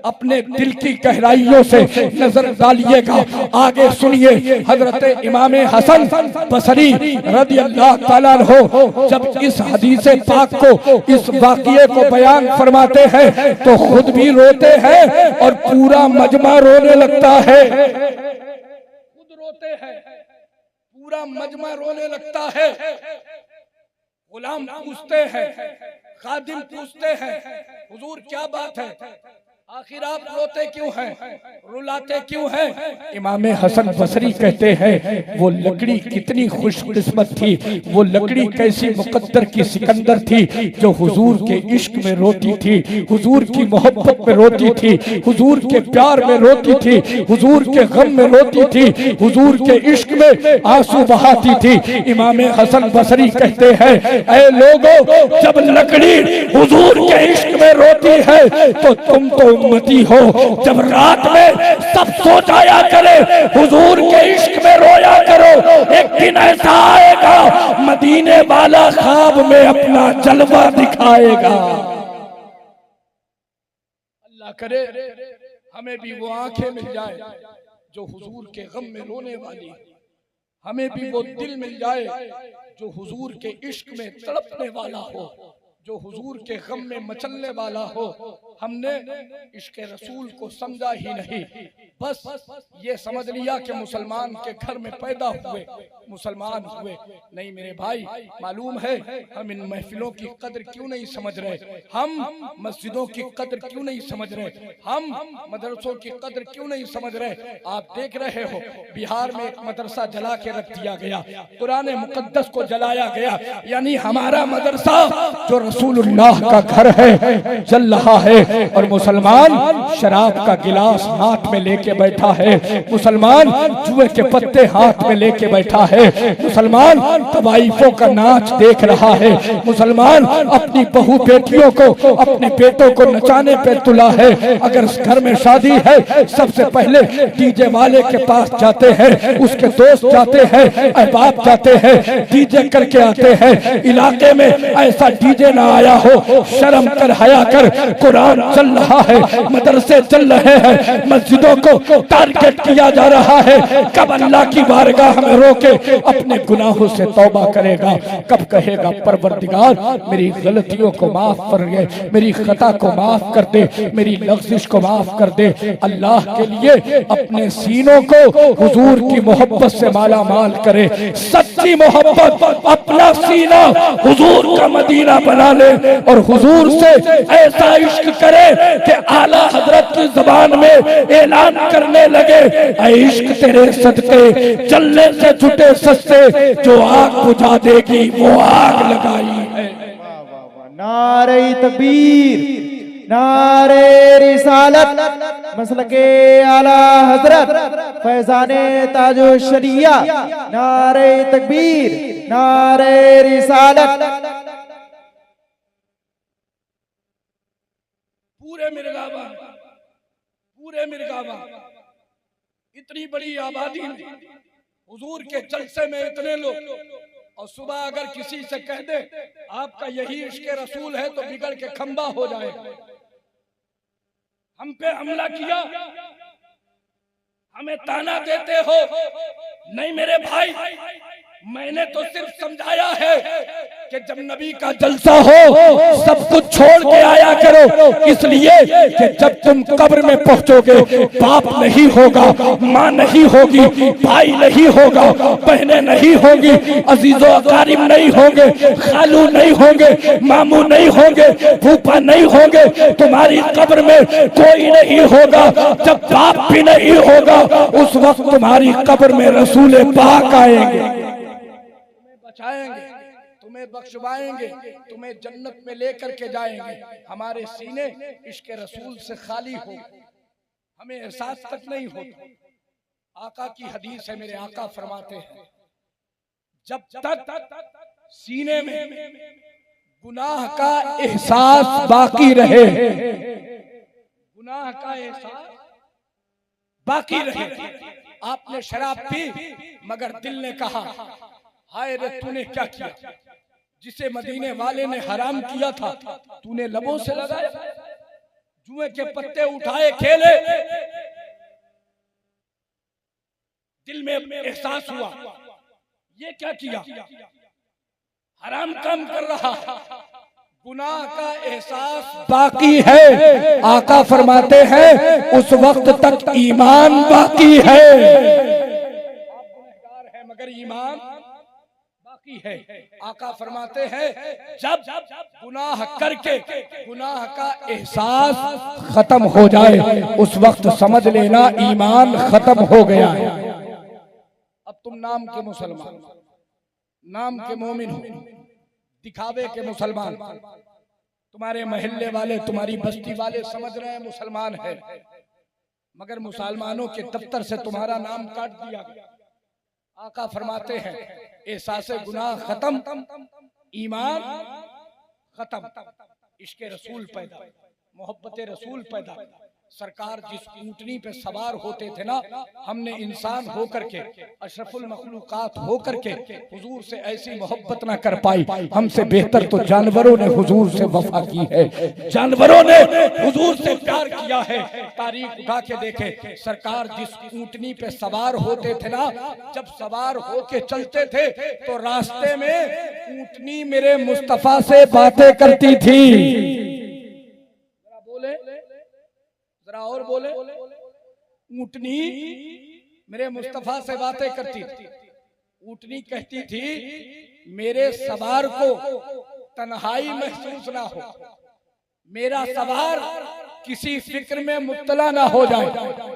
अपने दिल की गहराइयों से नजर डालिएगा। आगे सुनिए, हजरत इमाम हसन बसरी रज़ी अल्लाह ताला अन्हु जब इस हदीस पाक को, इस वाकये को बयान फरमाते हैं तो खुद भी रोते हैं और पूरा मजमा रोने लगता है। खुद रोते हैं, पूरा मजमा रोने लगता है। गुलाम पूछते हैं, खादिम पूछते हैं, हुजूर क्या बात है, आखिर आप रोते क्यों हैं, रुलाते क्यों हैं? इमाम हसन बसरी कहते हैं वो लकड़ी कितनी खुशकिस्मत थी, वो लकड़ी कैसी मुकद्दर की सिकंदर थी जो हुजूर के इश्क में रोती थी, हुजूर की मोहब्बत में रोती थी, हुजूर के प्यार में रोती थी, हुजूर के गम में रोती थी, हुजूर के इश्क में आंसू बहाती थी। इमाम हसन बसरी कहते हैं ऐ लोगों, जब लकड़ी हुजूर के इश्क में रोती है तो तुम तो उम्मती हो। जब रात में सब सो जाया करे, हुजूर के इश्क में रोया करो। एक दिन ऐसा आएगा मदीने वाला ख्वाब में अपना जलवा दिखाएगा। अल्लाह करे हमें भी वो आंखें मिल जाए जो हुजूर के गम में रोने वाली, हमें भी वो दिल मिल जाए जो हुजूर के इश्क में तड़पने वाला हो, जो हुजूर के गम में मचलने वाला हो। हमने इश्क रसूल को समझा ही नहीं, बस ये समझ लिया कि मुसलमान के घर में पैदा हुए, मुसलमान हुए। नहीं मेरे भाई, मालूम है हम इन महफिलों की कदर क्यों नहीं समझ रहे, हम मस्जिदों की कदर क्यों नहीं समझ रहे, हम मदरसों की कदर क्यों नहीं समझ रहे। आप देख रहे हो बिहार में एक मदरसा जला के रख दिया गया, कुरान मुकद्दस को जलाया गया, यानी हमारा मदरसा जो रसूलुल्लाह का घर है जल रहा है। और मुसलमान शराब का गिलास हाथ में लेके बैठा है, मुसलमान जुए के पत्ते हाथ में लेके बैठा है, मुसलमान तवाइफों का नाच देख रहा है। मुसलमान अपनी बहू बेटियों को, अपने बेटों को नचाने पे तुला है। अगर घर में शादी है, सबसे पहले डीजे वाले के पास जाते हैं, उसके दोस्त जाते हैं, अहबाब जाते हैं, डीजे करके आते हैं। इलाके में ऐसा डीजे ना आया हो, शर्म कर, हया कर। कुरान चल रहा है, मदरसे चल रहे हैं, मस्जिदों को टारगेट किया जा रहा है। कब अल्लाह की बारगाह में रोके अपने गुनाहों से तौबा करेगा? कब कहेगा परवरदिगार मेरी गलतियों को माफ कर दे, मेरी खता को माफ कर दे, मेरी लग़्ज़िश को माफ कर दे। अल्लाह के लिए अपने सीनों को हुजूर की मोहब्बत से माला माल करे। सच्ची मोहब्बत अपना सीना हुजूर का मदीना बना ले और हुजूर से ऐसा इश्क करे कि आला हजरत की जुबान में ऐलान करने लगे, ऐ इश्क तेरे सदके जलने से छुटे सस्ते, जो आग बुझा देगी वो आग लगाई है। नारे तकबीर, नारे रिसालत, मसलके आला हजरत फैजाने ताजो शरिया। नारे तकबीर, नारे रिसालत। पूरे मिर्गावा इतनी बड़ी आबादी में हुजूर के जलसे में इतने लोग, और सुबह अगर किसी से कह दे आपका यही इश्क रसूल है तो बिगड़ के खंबा हो जाए। हम पे हमला किया, हमें ताना देते हो। नहीं मेरे भाई, मैंने तो सिर्फ समझाया है कि जब नबी का जलसा हो सब कुछ छोड़ के आया करो, इसलिए कि जब तुम कब्र में पहुंचोगे बाप नहीं होगा, माँ नहीं होगी, भाई नहीं होगा, बहनें नहीं होगी, अजीजो अकारिम नहीं होंगे, खालू नहीं होंगे, मामू नहीं होंगे, फूफा नहीं होंगे, तुम्हारी कब्र में कोई नहीं होगा। जब बाप भी नहीं होगा उस वक्त तुम्हारी कब्र में रसूल पाक आएंगे, बचाएंगे, तुम्हें बख्शवाएंगे, तुम्हें जन्नत में लेकर के जाएंगे। हमारे सीने इश्क रसूल से खाली हो, हमें एहसास तक नहीं होता। आका की हदीस है, मेरे आका फरमाते हैं जब तक सीने में गुनाह का एहसास बाकी रहे, गुनाह का एहसास बाकी रहे। आपने शराब पी मगर दिल ने कहा हाय रे तूने क्या किया, जिसे मदीने वाले ने हराम किया था तूने लबों से लगाया, जुए के पत्ते उठाए खेले, दिल में एहसास हुआ ये क्या किया, हराम काम कर रहा, गुनाह का एहसास बाकी है। आका फरमाते हैं उस वक्त तक ईमान बाकी है। आप गुनहगार हैं मगर ईमान है। आका फरमाते हैं जब गुनाह करके गुनाह का एहसास खत्म हो जाए उस वक्त समझ लेना ईमान खत्म हो गया है। अब तुम नाम के मुसलमान, नाम के मोमिन हो, दिखावे के मुसलमान, तुम्हारे महल्ले वाले, तुम्हारी बस्ती वाले समझ रहे हैं मुसलमान है, मगर मुसलमानों के दफ्तर से तुम्हारा नाम काट दिया गया। आका फरमाते हैं एहसास गुनाह खत्म, ईमान खत्म, इश्क रसूल पैदा, मोहब्बत रसूल पैदा। सरकार जिस ऊंटनी पे सवार होते थे ना, हमने इंसान होकर के, अशरफुल मखलूकात होकर के हुजूर से ऐसी मोहब्बत ना कर पाई। हमसे बेहतर तो जानवरों ने हुजूर से वफा की है, जानवरों ने हुजूर से प्यार किया है। तारीख उठा के देखे, सरकार जिस ऊंटनी पे सवार होते थे ना, जब सवार होके चलते थे तो रास्ते में ऊंटनी मेरे मुस्तफा से बातें करती थी। बोले जरा और बोले, ऊंटनी मेरे मुस्तफा से बातें करती थी। ऊंटनी कहती थी मेरे सवार को तन्हाई महसूस ना हो, मेरा सवार किसी फिक्र में मुब्तला ना हो जाए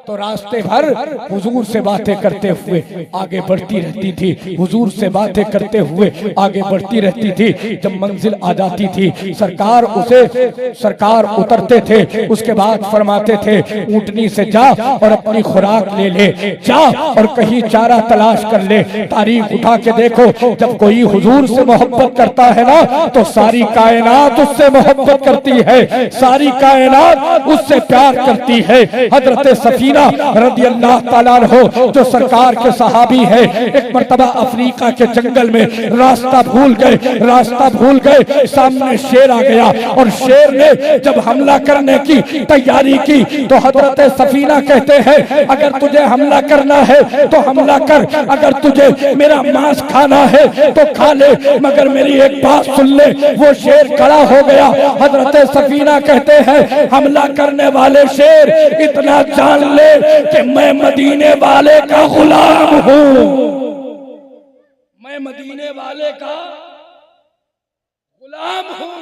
तो रास्ते भर हुजूर से बातें करते हुए आगे बढ़ती रहती थी, हुजूर से बातें करते हुए आगे बढ़ती रहती थी। जब मंजिल आ जाती थी सरकार उतरते थे, उसके बाद फरमाते थे ऊंटनी से जा और अपनी खुराक ले ले, जा और कहीं चारा तलाश कर ले। तारीख उठा के देखो, जब कोई हुजूर से मोहब्बत करता है ना तो सारी कायनात उससे मोहब्बत करती है, सारी कायनात उससे प्यार करती है। हजरत सफीना रज़ी अल्लाह ताला अन्हो जो सरकार के सहाबी है, एक मर्तबा अफ्रीका के जंगल में रास्ता भूल गए, सामने शेर आ गया और शेर ने जब हमला करने की तैयारी की तो हजरत सफीना कहते हैं अगर तुझे हमला करना है तो हमला कर, अगर तुझे मेरा मांस खाना है तो खा ले, मगर मेरी एक बात सुन ले। वो शेर खड़ा हो गया। हजरत सफीना कहते हैं हमला करने वाले शेर इतना जान ले कि मैं मदीने वाले का गुलाम हूं, मैं मदीने वाले का गुलाम हूं।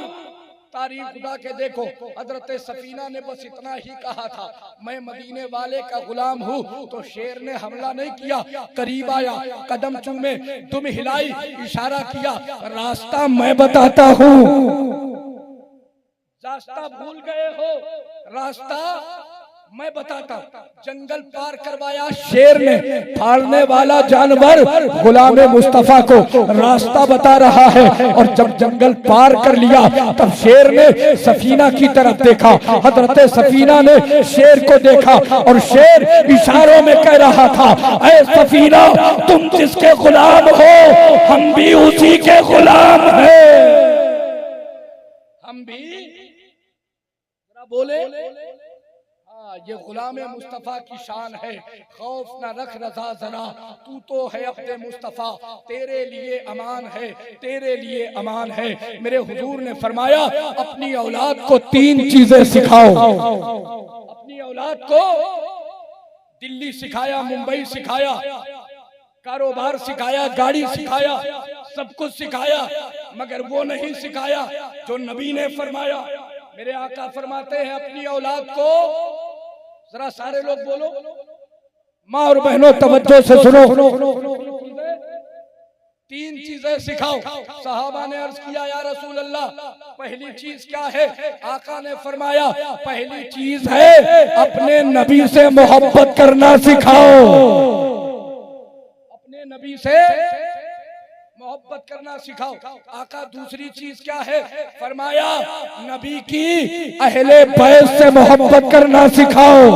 तारीख खुदा के देखो, हजरत सफीना ने बस इतना ही कहा था मैं मदीने वाले का गुलाम हूँ, तो शेर ने हमला नहीं किया, करीब आया, कदम चूमे, दुम हिलाई, इशारा किया, रास्ता मैं बताता हूँ। रास्ता भूल गए हो, रास्ता मैं बताता। जंगल पार करवाया शेर ने, फाड़ने वाला जानवर गुलाम मुस्तफा को रास्ता बता रहा है। और जब जंगल पार कर लिया तब शेर ने सफीना की तरफ देखा, हजरत सफीना ने शेर को देखा और शेर इशारों में कह रहा था ऐ सफीना तुम जिसके गुलाम हो हम भी उसी के गुलाम हैं, हम भी बोले ये गुलाम मुस्तफा की शान है। खौफ न रख रजा जरा, तू तो है अपने मुस्तफा, तेरे लिए अमान है, तेरे लिए अमान है। मेरे हुजूर ने फरमाया अपनी औलाद को 3 चीजें सिखाओ। अपनी औलाद को दिल्ली सिखाया, मुंबई सिखाया, कारोबार सिखाया, गाड़ी सिखाया, सब कुछ सिखाया, मगर वो नहीं सिखाया जो नबी ने फरमाया। मेरे आका फरमाते हैं अपनी औलाद को, जरा सारे लोग बोलो, माँ और बहनों तवज्जो से सुनो, 3 चीजें सिखाओ। सहाबा ने अर्ज किया या रसूल अल्लाह पहली चीज क्या है? आका ने फरमाया पहली चीज है अपने नबी से मोहब्बत करना सिखाओ, अपने नबी से मोहब्बत करना सिखाओ। आका दूसरी चीज क्या है? फरमाया नबी की अहले बैत से मोहब्बत करना सिखाओ।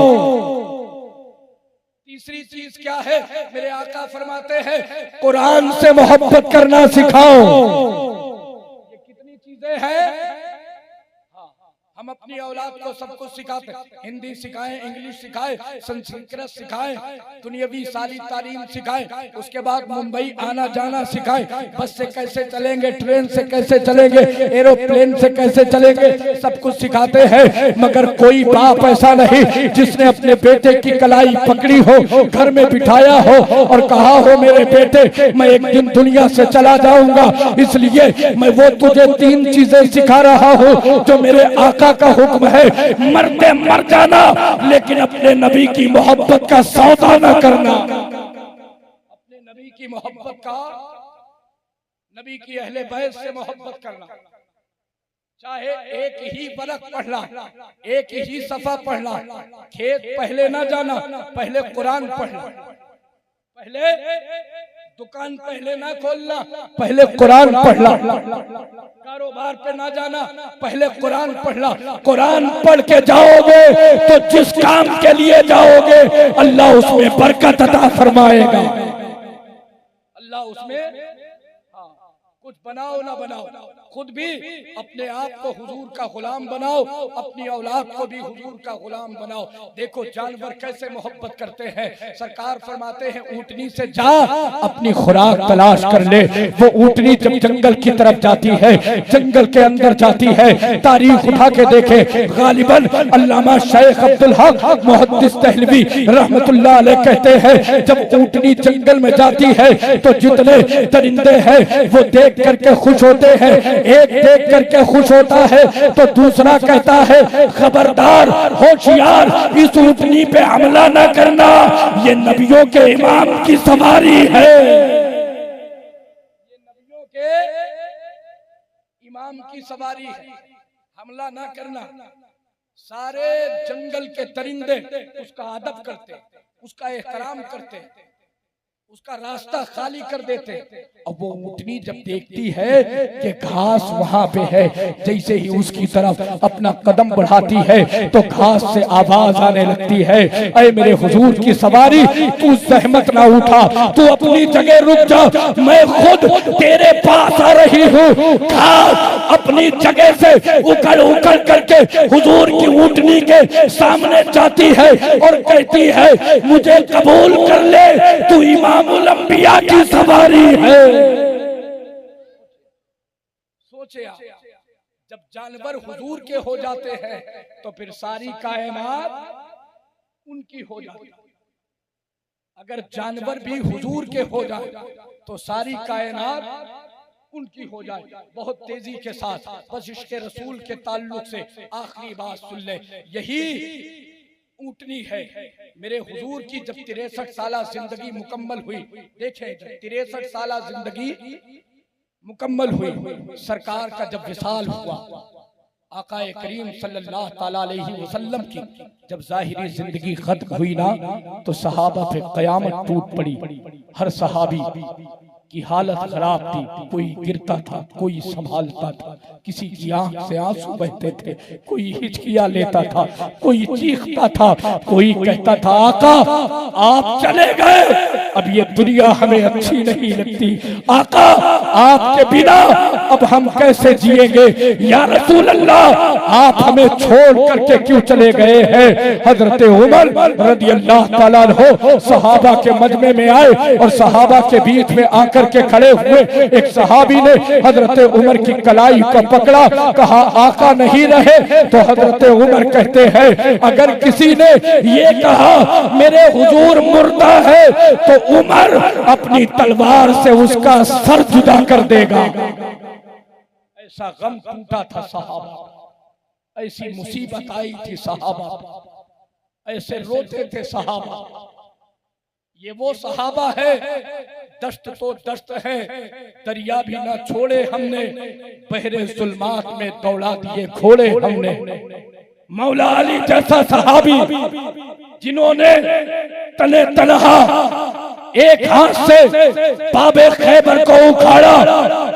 तीसरी चीज क्या है? मेरे आका फरमाते हैं कुरान से मोहब्बत करना सिखाओ। ये कितनी चीजें हैं? हम अपनी औलाद को सब कुछ सिखाते, हिंदी सिखाएं, इंग्लिश सिखाएं, संस्कृत सिखाएं, दुनियावी सारी तालीम सिखाएं, उसके बाद मुंबई आना जाना सिखाएं, बस से कैसे चलेंगे, ट्रेन से कैसे चलेंगे, एरोप्लेन से कैसे चलेंगे, सब कुछ सिखाते हैं। मगर कोई बाप ऐसा नहीं जिसने अपने बेटे की कलाई पकड़ी हो, घर में बिठाया हो और कहा हो मेरे बेटे मैं एक दिन दुनिया से चला जाऊंगा, इसलिए मैं वो तुझे 3 चीजें सिखा रहा हूँ जो मेरे आका का हुक्म है, मरते मर जाना लेकिन अपने नबी की मोहब्बत का सौदा न करना। अपने नबी की मोहब्बत का, नबी की अहले बैत से मोहब्बत करना, चाहे एक ही बरक पढ़ना, एक ही सफा पढ़ना, खेत पहले ना जाना, पहले कुरान पढ़ना, पहले दुकान पहले ना खोलना, पहले कुरान पढ़ना, कारोबार पे ना जाना, पहले कुरान पढ़ना। कुरान पढ़ के जाओगे तो जिस काम के लिए जाओगे अल्लाह उसमें बरकत अता फरमाएगा। अल्लाह उसमें कुछ बनाओ ना बनाओ, खुद भी अपने आप को हुजूर का गुलाम बनाओ, अपनी औलाद को भी हुजूर का गुलाम बनाओ। देखो जानवर कैसे मोहब्बत करते हैं। सरकार फरमाते हैं ऊंटनी से जा अपनी खुराक तलाश कर ले। वो ऊंटनी जब जंगल की तरफ जाती है, जंगल के अंदर जाती है, तारीख उठा के देखे, गालिबन अल्लामा शेख अब्दुल हक मुहद्दिस दहलवी रहमतुल्लाह अलैह कहते हैं जब ऊंटनी जंगल में जाती है तो जितने दरिंदे हैं वो देख देख करके खुश होते हैं, एक देख करके खुश होता है तो दूसरा कहता है खबरदार, होशियार, इस ऊँटनी पे हमला न करना, ये नबियों के इमाम की सवारी है, ये नबियों के इमाम की सवारी है, हमला ना करना। सारे जंगल के परिंदे उसका अदब करते, उसका एहतराम करते, उसका रास्ता खाली कर देते। अब वो ऊँटनी जब देखती है कि घास वहां पे है, जैसे ही उसकी तरफ अपना कदम बढ़ाती है तो घास से आवाज आने लगती है, ऐ मेरे हुजूर की सवारी, तू जहमत ना उठा, तू अपनी जगह रुक जा, मैं खुद तेरे पास आ रही हूँ। घास अपनी जगह से उकड़ उकड़ करके हुजूर की ऊँटनी के सामने जाती है और कहती है, मुझे कबूल कर ले, तू इमामुल अंबिया की सवारी है। सोचे आप, जब जानवर हुजूर के हो जाते हैं तो फिर सारी कायनात उनकी हो जाती है। अगर जानवर भी हुजूर के हो जाए तो सारी कायनात उनकी हो जाए। बहुत तेजी के साथ बस इश्क़ रसूल के ताल्लुक से आखिरी बात सुन ले, यही ऊँटनी है मेरे हुजूर की जब 63 साल जिंदगी मुकम्मल हुई। देखें, जब 63 साल जिंदगी मुकम्मल हुई, सरकार का जब विसाल हुआ, आकाए करीम सल्लल्लाहु ताला अलैहि वसल्लम की जब जाहिरी जिंदगी खत्म हुई ना, तो सहाबा पे कयामत टूट पड़ी। हर सहाबी की हालत खराब थी, कोई गिरता था, कोई संभालता था, किसी की आंख से आंसू बहते थे, कोई हिचकिया लेता था, कोई चीखता था, कोई कहता था आका आप चले गए, अब ये दुनिया हमें अच्छी नहीं लगती, आका आपके बिना अब हम कैसे जिएंगे, या रसूल अल्लाह आप हमें छोड़ करके क्यों चले गए हैं। हजरत उमर रज़ी अल्लाह ताला अन्हु सहाबा के मजमे में आए और सहाबा के बीच में आकर के खड़े हुए एक सहाबी ने हजरत उमर की कलाई को पकड़ा, कहा आका नहीं रहे, तो हजरत उमर कहते हैं अगर किसी ने ये कहा मेरे हुजूर मुर्दा है तो उमर अपनी तलवार से उसका सर जुदा कर देगा। ऐसा गम टूटा था सहाबा, ऐसी मुसीबत आई थी सहाबा, ऐसे रोते थे सहाबा। ये वो सहाबा है, दश्त तो दश्त है, दरिया भी ना छोड़े हमने, बहरे जुल्मात में दौड़ा दिए घोड़े हमने। मौला अली जैसा सहाबी जिन्होंने तने तनहा एक हाथ से बाबे खैबर को उखाड़ा,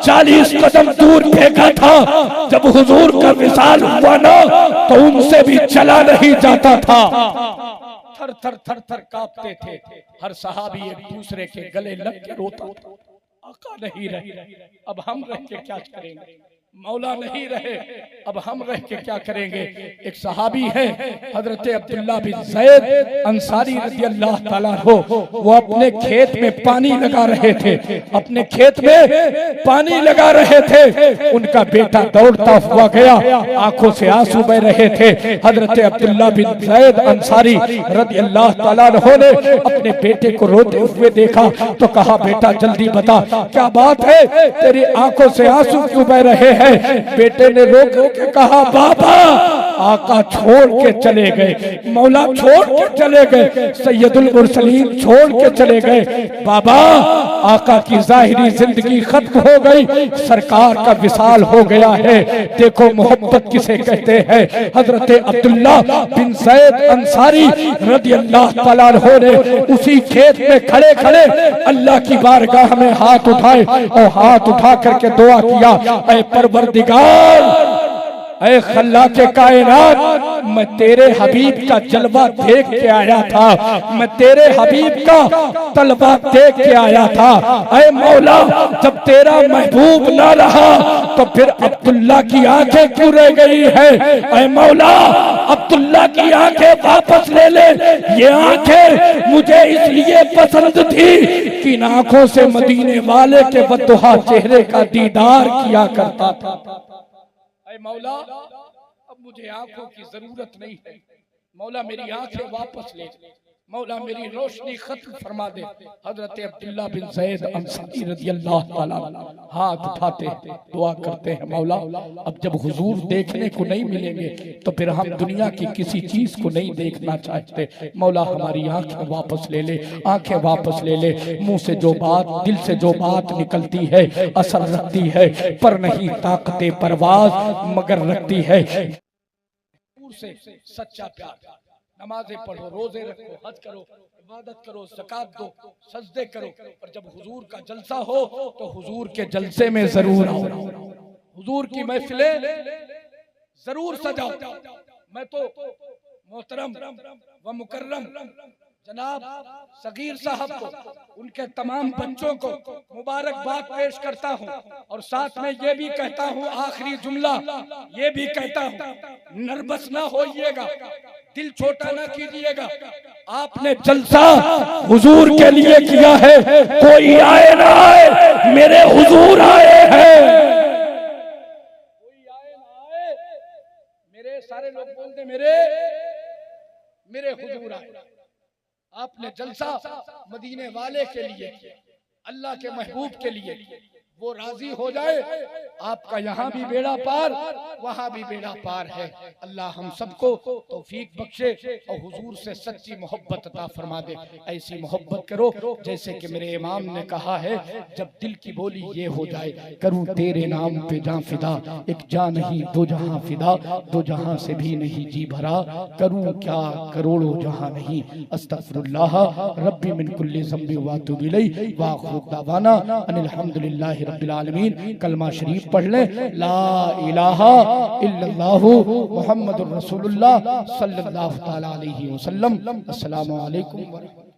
40 कदम दूर फेंका था, जब हुजूर का विसाल हुआ ना तो उनसे भी चला नहीं जाता था, थर थर थर थर कांपते थे। हर सहाबी एक दूसरे के गले लग के रोता था, आका नहीं रहे अब हम रह के क्या करेंगे, मौला नहीं रहे अब हम रह के क्या करेंगे। एक सहाबी है हजरत अब्दुल्ला बिन ज़ैद अंसारी रज़ी अल्लाह ताला हो, वो अपने खेत में पानी लगा रहे थे, अपने खेत में पानी लगा रहे थे, उनका बेटा दौड़ता हुआ गया, आंखों से आंसू बह रहे थे। हजरत अब्दुल्ला बिन ज़ैद अंसारी रज़ी अल्लाह ताला हो ने अपने बेटे को रोते हुए देखा तो कहा बेटा जल्दी बता क्या बात है, तेरी आंखों से आंसू क्यों बह रहे हैं। बेटे ने रोक के कहा बाबा आका छोड़ के चले गए, मौला छोड़ के चले गए, सैयदुल मुरसलीन छोड़ के चले गए, बाबा आका की जाहिरी जिंदगी खत्म हो गई, सरकार का विसाल हो गया है। देखो मोहब्बत किसे कहते हैं। हजरत अब्दुल्ला बिन ज़ैद अंसारी रज़ी अल्लाह ताला अन्हु ने उसी खेत में खड़े खड़े अल्लाह की बारगाह में हाथ उठाए और हाथ उठा करके दुआ किया, ऐ परवरदिगार, ऐ खल्ला के कायनात, मैं तेरे हबीब का जलवा देख के आया था, मैं तेरे हबीब का तलवा देख के आया था। ऐ मौला जब तेरा महबूब ना रहा तो फिर अब्दुल्ला की आंखें क्यों रह गई है। ऐ मौला अब्दुल्ला की आंखें वापस ले ले, ये आंखें मुझे इसलिए पसंद थी कि इन आंखों से मदीने वाले के बददुआ चेहरे का दीदार किया करता था। ऐ मौला अब मुझे आंखों की जरूरत नहीं है, मौला मेरी आंखें वापस ले, मौला मेरी रोशनी खत्म फरमा दे। हजरत अब्दुल्ला बिन ज़ैद अंसारी रज़ियल्लाहु ताला हाथ उठाते दुआ करते हैं, मौला अब जब हुजूर देखने को नहीं मिलेंगे तो फिर हम दुनिया की किसी चीज को नहीं देखना चाहते। मौला हमारी आंखें वापस ले ले, आंखें वापस ले ले। मुंह से जो बात, दिल से जो बात निकलती है असर रखती है, पर नहीं ताकते परवाज मगर रखती है से सच्चा प्यार। नमाजें पढ़ो, रोजे रखो, हज करो, इबादत करो, ज़कात दो, सजदे करो, पर जब हुजूर का जलसा हो तो हुजूर के जलसे में जरूर आओ, हुजूर की महफिलें जरूर सजाओ। मैं तो मोहतरम व मुकर्रम जनाब सगीर साहब को, उनके तमाम बच्चों को मुबारकबाद पेश करता हूँ और साथ में ये भी कहता हूँ, आखिरी जुमला ये भी कहता हूँ, नर्वस ना होइएगा, दिल छोटा ना कीजिएगा। आपने जलसा हुजूर के लिए किया है, कोई आए ना आए मेरे हुजूर आए हैं, कोई आए ना आए मेरे, सारे लोग बोलते मेरे हुजूर आए। आपने जलसा मदीने वाले के लिए, अल्लाह के महबूब के लिए, वो राजी हो जाए, आपका यहाँ भी बेड़ा पार वहाँ भी बेड़ा पार है। अल्लाह हम सबको तौफीक बख्शे और हुजूर से सच्ची मोहब्बत अता फरमा दे। ऐसी मोहब्बत करो जैसे कि मेरे इमाम ने कहा है, जब दिल की बोली ये हो जाए, करूं तेरे नाम पे जान फिदा, एक जान नहीं दो जहां फिदा, दो जहां से भी नहीं जी भरा, करूं क्या करोड़ों जहां नहीं, अस्तगफिरुल्लाह रब्बी मिन कुल्ली ज़ंबि व अतूबु इलैहि व आखिरु दअवाना अनिल हम्दुलिल्लाहि रब्बिल आलमीन। कलमा शरीफ पढ़ ले, ला इलाहा इल्लल्लाहु मुहम्मदुर रसूलुल्लाह सल्लल्लाहु तआला अलैहि वसल्लम। अस्सलामु अलैकुम व रहमतुल्लाह।